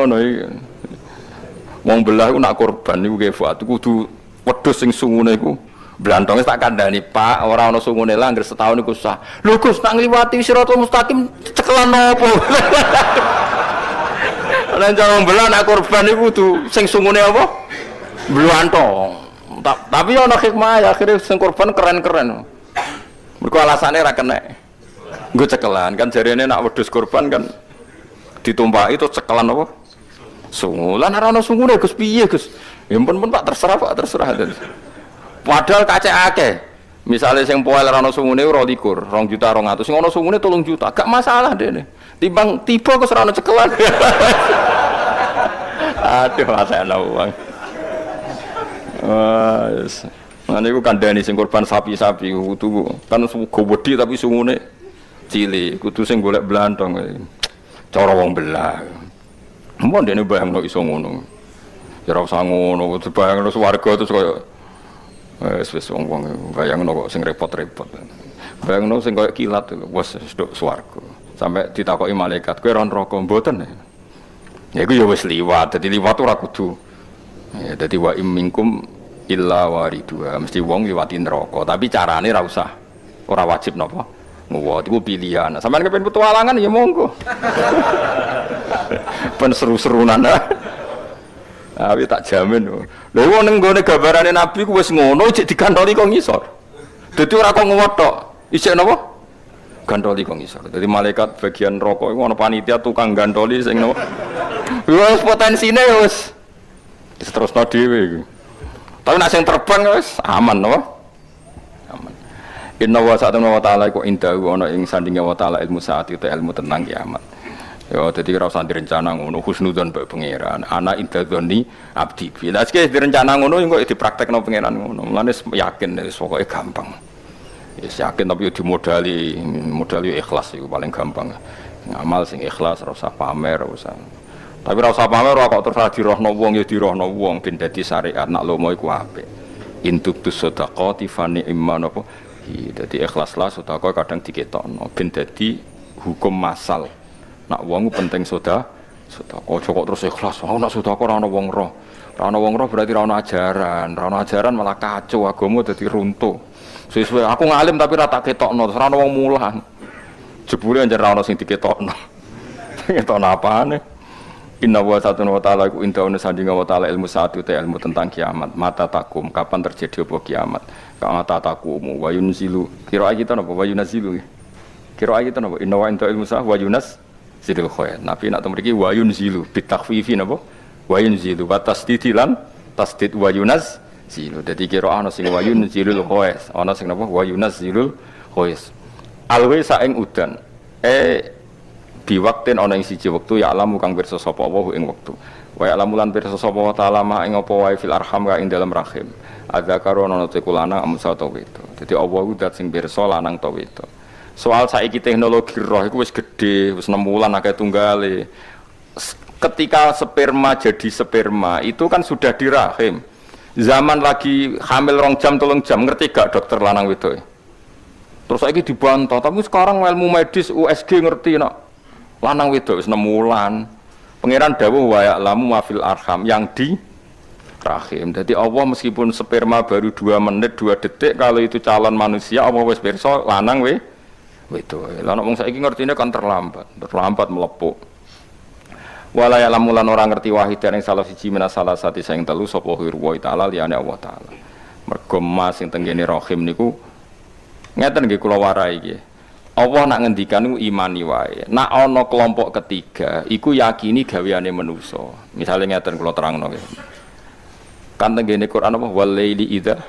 ngono iki. Wong belah iku nak korban niku kefat kudu wedhus sing sungune iku blantong tak kandhani Pak ora ana sungune lah anggere setahun iku sah. Lho Gus tak ngliwati Siratal Mustaqim cekelan nopo? Lan wong belah nak korban iku kudu sing sungune apa? Blantong. Tapi ana hikmah ya akhire sing korban keren-keren. Mergo alasane ra kenek. Nggo cekelan kan jarene nak wedhus korban kan ditumpaki itu cekelan apa? Sungu. Lan ora ana sungune Gus piye Gus? Ya pun Pak terserah Pak terserah. Padahal kacek akeh. Misale sing poel ora ana sungune 22, 2.200.000. Sing ana sungune 3 juta. Gak masalah dene. Timbang tiba kok ora ana cekelan. Aduh masalah uang. Wes. Nah niku kandhani sing korban sapi-sapi kudu kan gowedhi tapi sungune cilik, kudu sing golek blantong. Cara wong belah. Mun dene bayangno iso ngono. Ya ora usah ngono, bayangno swarga terus kaya wis wong-wong bayangno kok sing repot-repot. Bayangno sing kaya kilat wis nduk swarga. Sampai ditakoki malaikat, kowe ora neraka mboten. Ya iku ya wis liwat, dadi liwat ora kudu. Ya dadi wa imminkum illa waridua, mesti wong liwati neraka, tapi carane ora usah. Ora wajib napa? Nguwat iku pilihan. Sampeyan kepen petualangan ya monggo. Pen seru-serunan. Tapi tak jamin. Lha wong ning gone gambarane Nabi ku wis ngono cek digantoli kok ngisor. Dadi ora kok nguwat tok. Isih napa? Gantoli kok ngisor. Dadi malaikat bagian neraka iku ana panitia tukang gantoli sing napa. Wis potensine wis terusno dhewe iku. Tapi nek sing terbang wis aman napa? Aman. Inna wa ta'ala iku indahu ana ing sandinge wa ta'ala ilmu saat itu ilmu tentang kiamat. Ya dadi ora usah direncana ngono husnudzon mbek pangeran. Ana indadzoni abdi. Lah iki direncana ngono kok dipraktekno pangeran ngono. Mulane yakin wis pokoke gampang. Wis yakin tapi modali ikhlas iku paling gampang. Ngamal sing ikhlas ora usah pamer, ora usah. Tapi ora usah pamer kok terus dirohno wong ya dirohno wong ben dadi syariat nak lomo iku apik. Intubtus sadaqati fa ni'man apa? Dadi ikhlaslah sedekah kadang diketokno ben dadi hukum masal. Nak wong penting sedekah aja kok terus ikhlas. Nak sedekah ora ana wong roh. Ora ana wong roh berarti ora ana ajaran. Ora ana ajaran malah kacau agama dadi runtuh. Sesuai aku ngalim tapi ora tak ketokno, ora ana wong mulang. Jebule anjen ora ana sing diketokno. Ketokno apane? Inna wa ta'ala iku indauna sandinga wa ta'ala ilmu saat itu ilmu tentang kiamat. Mata takum kapan terjadi apa kiamat? Mata takumu wa yunzilu. Kira kita napa wa yunzilu. Kira kita napa inna wa inda ilmu sah wa yunas zilul khair. Nabi nak mriki wa yunzilu bitakhfifi napa? Wa yunzilu wa tasdidilan tasdid wa yunas zilu. Dadi kira ana sing wa yunzilul khair, ana sing napa wa yunazilul khair. Alwe saing udan. Diwaktin ana ing siji wektu ya alamu kang pirsa sapa wa ing wektu. Wa alamu lan pirsa sapa wa ta'ala ma ing apa wae fil arham ka ing dalam rahim. Ada karo ana teku lanang amsa ta wedok. Dadi Allah ku zat sing pirsa lanang ta wedok. Soal saiki teknologi roh iku wis gedhe, wis 6 wulan akeh tunggale. Ketika sperma jadi sperma itu kan sudah di rahim. Zaman lagi hamil 2 jam 3 jam ngerti gak dokter lanang wedok. Terus saiki dibantah, tapi sekarang ilmu medis USG ngerti nak. Lanang wedok wis 6 wulan. Pangeran dawuh wa ya'lamu ma fil arham yang di rahim. Jadi Allah meskipun sperma baru 2 menit 2 detik kalau itu calon manusia Allah wis pirsa lanang wedok. Lah nek wong saiki ngertine kan terlambat melepuk. Wala ya'lamu lan ora ngerti wahidan ing salah siji menas salah sati sing telu sapa wa ta'ala liyane Allah taala. Mergo mas sing tenggene rahim niku ngeten nggih kula warai iki. Allah nak ngendikan iku imani wae. Nak ana kelompok ketiga, iku yakini gaweane manusa. Misale ngeten kula terangno nggih. Kan tengene Quran apa wal laili idza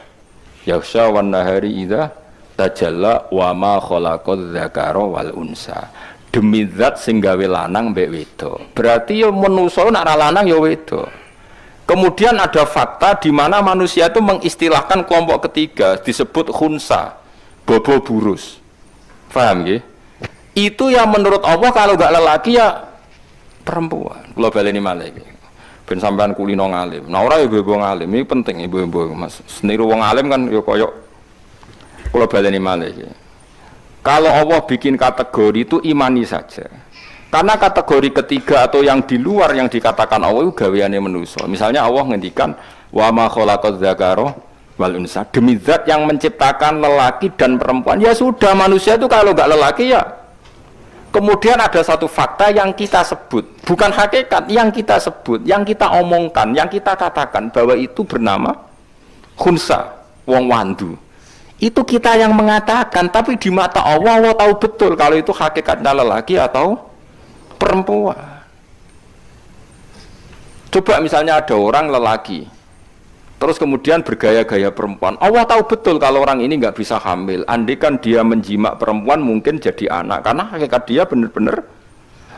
yaghsha wan nahari idza tajalla wa ma khalaqadz dzakara wal unsa. Demi zat sing gawe lanang mbek wedok. Berarti ya manusa nak ra lanang ya wedok. Kemudian ada fakta di mana manusia itu mengistilahkan kelompok ketiga disebut khunsa, bobo burus. Paham nggih? Itu yang menurut Allah kalau enggak lelaki ya perempuan. Kula baleni malih iki. Ben sampean kulino ngalim. Nah ora ya ibu-ibu ngalim, ini penting ibu-ibu Mas. Seniru wong alim kan ya koyo kula baleni malih iki. Kalau Allah bikin kategori itu imani saja. Karena kategori ketiga atau yang di luar yang dikatakan Allah itu gaweane manusia. Misalnya Allah ngendikan wa ma khalaqadz dzakara wal unsa, demi zat yang menciptakan lelaki dan perempuan. Ya sudah, manusia itu kalau enggak lelaki ya. Kemudian ada satu fakta yang kita sebut, bukan hakikat, yang kita sebut, yang kita omongkan, yang kita katakan bahwa itu bernama khunsa, wong wandu. Itu kita yang mengatakan, tapi di mata Allah, Allah tahu betul kalau itu hakikatnya lelaki atau perempuan. Coba misalnya ada orang lelaki, terus kemudian bergaya-gaya perempuan. Allah tahu betul kalau orang ini nggak bisa hamil. Andai kan dia menjimak perempuan mungkin jadi anak, karena hakikat dia benar-benar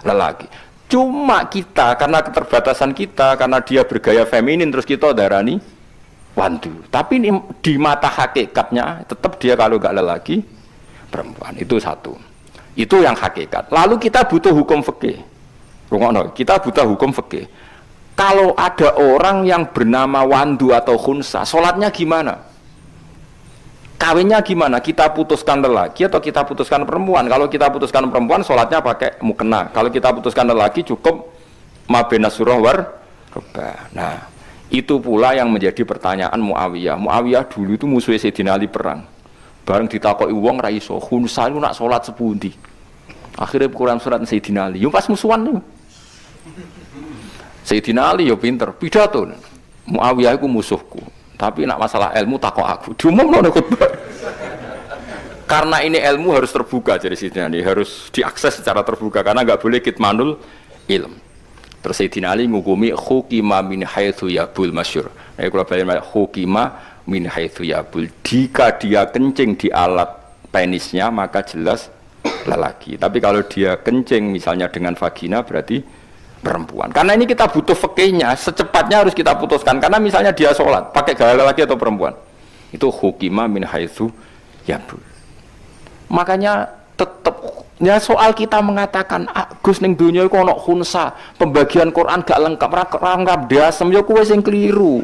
lelaki. Cuma kita karena keterbatasan kita, karena dia bergaya feminin, terus kita darani wandu. Tapi di mata hakikatnya tetap dia kalau nggak lelaki perempuan. Itu satu. Itu yang hakikat. Lalu kita butuh hukum fikih. Kita butuh hukum fikih. Kalau ada orang yang bernama wandu atau khunsa, sholatnya gimana? Kawinnya gimana? Kita putuskan lelaki atau kita putuskan perempuan? Kalau kita putuskan perempuan, sholatnya pakai mukena. Kalau kita putuskan lelaki, cukup mabena surah war rubah. Nah, itu pula yang menjadi pertanyaan Muawiyah. Muawiyah dulu itu musuh Sayyidina Ali perang. Bareng ditakoki wong ra iso, khunsa itu nak salat sepundi. Akhirnya Quran surat Sayyidina Ali. Yo pas musuhan niku. Sayyidina Ali yo pinter, pidato. Muawiyah iku musuhku, tapi nak masalah ilmu takok aku. Diumumno nek khutbah. Karena ini ilmu harus terbuka, jadi Sayyidina Ali harus diakses secara terbuka karena enggak boleh kitmanul ilm. Terus Sayyidina Ali ngukumi hukima min haitsu yabul masyhur. Kalau balik hukima min haitsu yabul, jika dia kencing di alat penisnya maka jelas lelaki, tapi kalau dia kencing misalnya dengan vagina berarti perempuan. Karena ini kita butuh fikihnya, secepatnya harus kita putuskan. Karena misalnya dia sholat pakai gaya lelaki atau perempuan, itu hukima min haitsu yabul. Makanya tetap ya soal kita mengatakan Gus ning dunya iku ana khunsa, pembagian Quran gak lengkap, rangkap dasem ya kuwi sing keliru.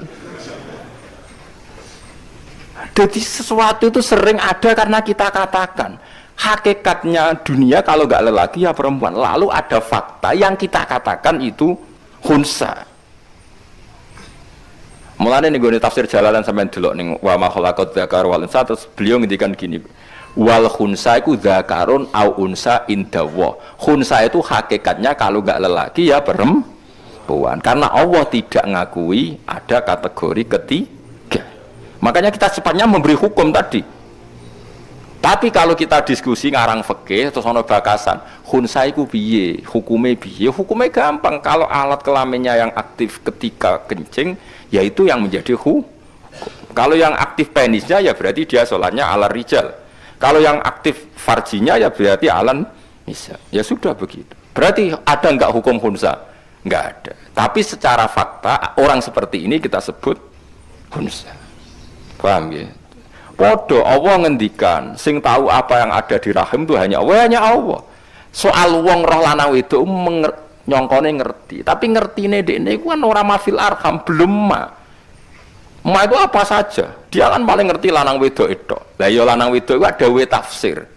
Jadi sesuatu itu sering ada karena kita katakan hakikatnya dunia kalau nggak lelaki ya perempuan. Lalu ada fakta yang kita katakan itu khunsa. Mulane ning gone tafsir Jalalan sampean delok ning wa ma khalaqat dzakara wal unsa, terus beliau ngendikan gini. Wal khunsa iku dzakarun au unsa indawa. Khunsa itu hakikatnya kalau nggak lelaki ya perempuan. Karena Allah tidak ngakui ada kategori ketiga. Makanya kita cepatnya memberi hukum tadi. Tapi kalau kita diskusi ngarang fikih terus ono bakasan, khunsa iku piye, hukume piye? Hukume gampang. Kalau alat kelaminnya yang aktif ketika kencing, yaitu yang menjadi hukum. Kalau yang aktif penisnya ya berarti dia sholatnya ala rijal. Kalau yang aktif farjinya ya berarti alan nisa. Ya sudah begitu. Berarti ada enggak hukum khunsa? Enggak ada. Tapi secara fakta orang seperti ini kita sebut khunsa. Paham ya? Podo Allah ngendikan sing tahu apa yang ada di rahim itu hanya Allah. Soal wong roh lanang itu nyongkone ngerti, tapi ngertine dekne iku kan ora mafil arham, belum ma itu apa saja. Dia kan paling ngerti lanang wedok itu. Lah ya lanang wedok iku ada we tafsir.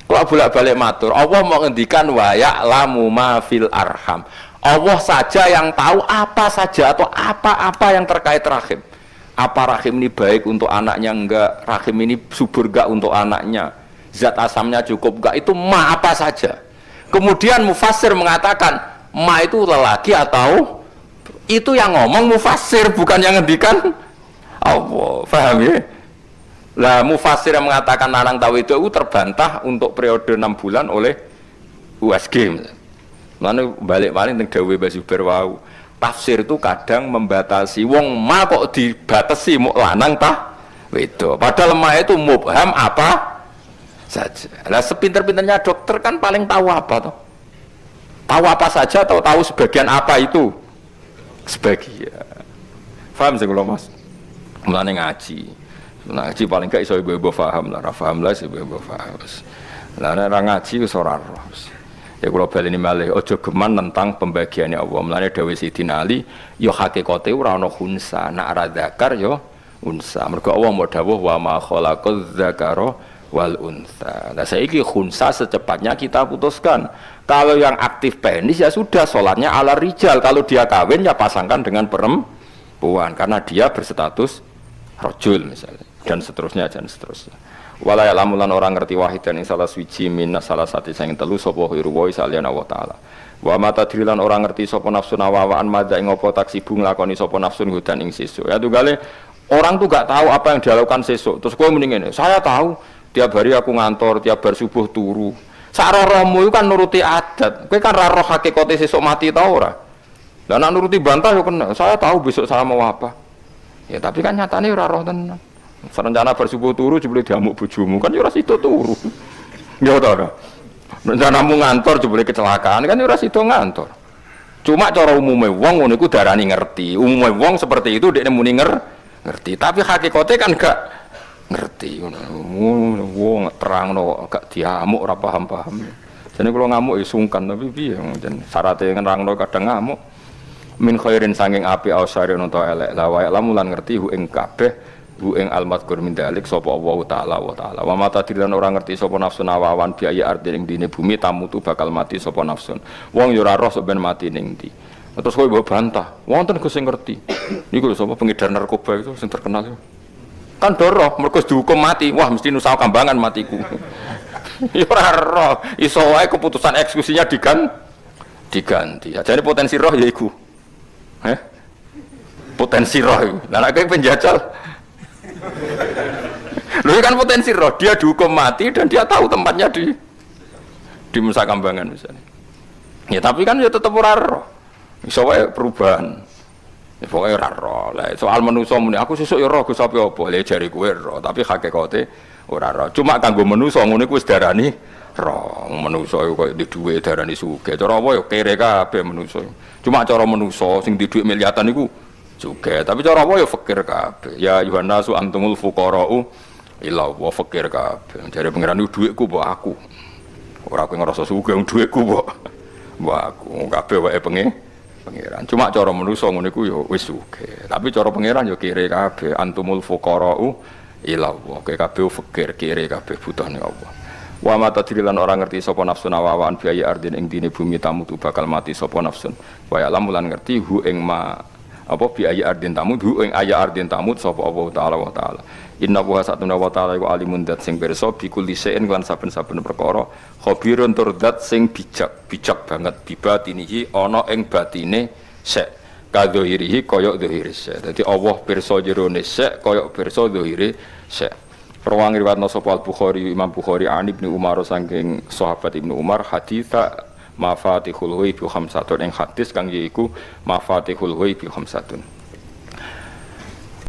Kok bolak-balik matur, Allah mau ngendikan wa ya'lamu ma fil arham. Allah saja yang tahu apa saja atau apa-apa yang terkait rahim. Apa rahim ini baik untuk anaknya enggak, rahim ini subur enggak untuk anaknya, zat asamnya cukup enggak, itu ma apa saja. Kemudian mufassir mengatakan ma itu lelaki atau itu yang ngomong mufassir, bukan yang ngendikan Allah. Paham ya? Lah mufassir yang mengatakan lanang tahu itu terbantah untuk periode 6 bulan oleh USG. Lalu balik-balik teng dawuh Mbah Zubair wau. Tafsir itu kadang membatasi wong ma kok dibatasi mau lanang tah wedok. Padahal ma itu mubham apa saja. Lah sepinter-pinternya dokter kan paling tahu apa toh? Tahu apa saja atau tahu sebagian apa itu? Sebagian. Paham sih kalau Mas? Mulane ngaji. Ngaji paling gak iso ibu-ibu paham lah, ra paham lah ibu-ibu paham. Lah nek ra ngaji wis ora roh. Ya kalau baleni malih ojo geman tentang pembagiannya Allah. Mulane dawuh Sayyidina Ali, yo hakikate ora ana khunsa, nak ra zakar yo unsa. Mergo Allah mau dawuh wa ma khalaqaz zakara wal untha. Nah saiki khunsa secepatnya kita putuskan. Kalau yang aktif penis ya sudah sholatnya ala rijal. Kalau dia kawin ya pasangkan dengan perempuan karena dia berstatus rajul misalnya dan seterusnya. Wala ya'lamu lan orang ngerti wahidan ing salah suci min salah satu sing telu sapa hiruwa salian Allah taala. Wa mata drilan orang ngerti sapa nafsu nawawaan madha ing apa taksibu nglakoni sapa nafsun hudan ing sesuk. Ya tunggale orang tuh gak tahu apa yang dia lakukan sesuk. Terus kowe mending ngene, saya tahu tiap hari aku ngantor, tiap bar subuh turu. Saroromu itu kan nuruti adat. Kowe kan ra roh hakikate sesuk mati ta ora. Lah nek nuruti bantah yo kena. Saya tahu besok saya mau apa. Ya tapi kan nyatane ora roh tenan. Serencana bar subuh turu jebule diamuk bojomu kan yo ora sida turu. Ya ta ora. Rencanamu ngantor jebule kecelakaan kan yo ora sida ngantor. Cuma cara umume wong ngono iku darani ngerti. Umume wong seperti itu dekne muni ngerti. Tapi hakikate kan gak ngerti ngono. Wong terangno gak diamuk ora paham-paham. Jane kula ngamuk ya sungkan tapi piye jan syarate nerangno kadang ngamuk. Min khairin sanging api ausare utawa elek la wa lamulan ngerti hu ing kabeh hu ing almadkur min dalik sapa Allah taala wa mata dilan ora ngerti sapa nafsun awawan biaya arti ing dine bumi tamutu bakal mati sapa nafsun wong yo ora roh sok ben mati ning ndi terus kowe mbok bantah wonten Gus sing ngerti niku lho sapa pengedar narkoba itu sing terkenal kan doroh mergo dihukum mati wah mesti nusa kambangan matiku yo ora roh iso wae keputusan eksekusinya diganti ajane potensi roh ya iku potensi roh iku lha nek penjajal Loh kan potensi roh, dia dihukum mati dan dia tahu tempatnya di Nusa Kambangan misalnya. Ya tapi kan ya tetap ora roh. Iso wae perubahan. Ya pokoke ora roh. Lah soal manusa muni aku sesuk ya roh Gus apa apa. Lah jare kowe roh, tapi hakikate ora roh. Cuma kanggo manusa ngene kuwi wis darani roh. Manusa iku koyo di dhuwit darani sugih. Cara apa ya kere kabeh manusa. Cuma cara manusa sing di dhuwit miliatan iku juga, tapi cara apa ya fakir kabeh. Ya Yohanasu antumul fuqara'u illa wa fakir kabeh. Jare pangeran iku dhuwitku mbok aku. Ora kowe ngrasa sugih dhuwitku mbok aku. Kabeh wae pangeran. Cuma cara manusa ngono iku ya wis sugih. Tapi cara pangeran ya kire kabeh antumul fuqara'u illa wa. Kowe kabeh fakir kire kabeh butuhne Allah. Wa mata dirilan orang ngerti sapa nafsun awaan biaya ardin ing dine bumi tamutu bakal mati sapa nafsun. Wa ya lamulan ngerti hu ing ma apa biaya ardin tamut hu ing aya ardin tamut sapa Allah taala wa taala inna wa satuna wa taala iku alimun dat sing pirsa bi kulli shay'in lan saben-saben perkara khabirun tur dat sing bijak banget bibatinihi ana ing batine sek kadhirihi kaya dhahire sek dadi Allah pirsa jerone sek kaya pirsa dhahire sek rawang riwayatna sapa Al-Bukhari Imam Bukhari an Ibnu Umar saking sahabat Ibnu Umar haditsa mafatihul ghaibi khamsatun ing hadis kang yaiku mafatihul ghaibi khamsatun